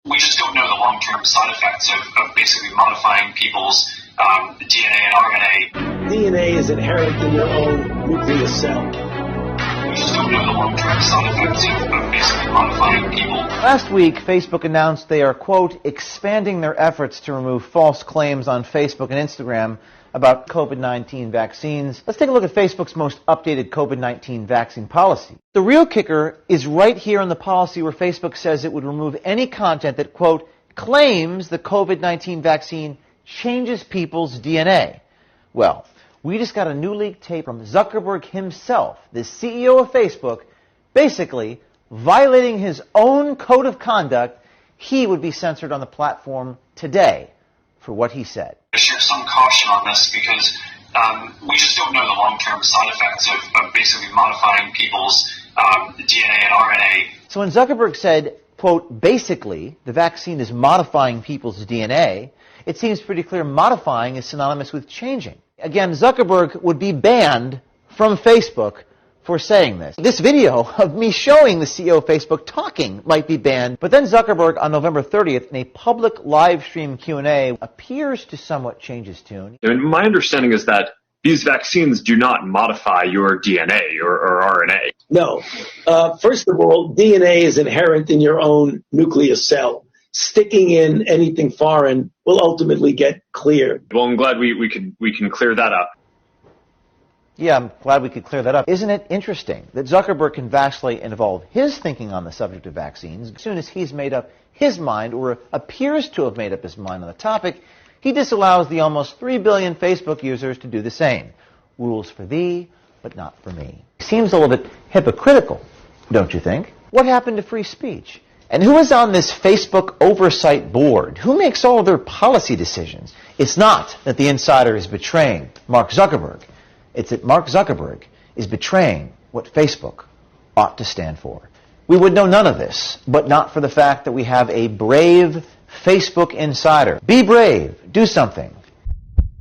We just don't know the long-term side effects of basically modifying people's DNA and RNA. DNA is inherent in your own nucleus cell. We just don't know the long-term side effects of basically modifying people. Last week, Facebook announced they are, quote, expanding their efforts to remove false claims on Facebook and Instagram about COVID-19 vaccines. Let's take a look at Facebook's most updated COVID-19 vaccine policy. The real kicker is right here in the policy where Facebook says it would remove any content that, quote, claims the COVID-19 vaccine changes people's DNA. Well, we just got a new leaked tape from Zuckerberg himself, the CEO of Facebook, basically violating his own code of conduct. He would be censored on the platform today for what he said. I share some caution on this because we just don't know the long-term side effects of basically modifying people's DNA and RNA. So when Zuckerberg said, quote, basically, the vaccine is modifying people's DNA, it seems pretty clear modifying is synonymous with changing. Again, Zuckerberg would be banned from Facebook for saying this. This video of me showing the CEO of Facebook talking might be banned, but then Zuckerberg on November 30th in a public live stream Q&A appears to somewhat change his tune. My understanding is that these vaccines do not modify your DNA or RNA. No. First of all, DNA is inherent in your own nucleus cell. Sticking in anything foreign will ultimately get cleared. Well, I'm glad we can clear that up. Yeah, I'm glad we could clear that up. Isn't it interesting that Zuckerberg can vastly evolve his thinking on the subject of vaccines? As soon as he's made up his mind, or appears to have made up his mind on the topic, he disallows the almost 3 billion Facebook users to do the same. Rules for thee, but not for me. Seems a little bit hypocritical, don't you think? What happened to free speech? And who is on this Facebook oversight board? Who makes all of their policy decisions? It's not that the insider is betraying Mark Zuckerberg. It's that Mark Zuckerberg is betraying what Facebook ought to stand for. We would know none of this, but not for the fact that we have a brave Facebook insider. Be brave. Do something.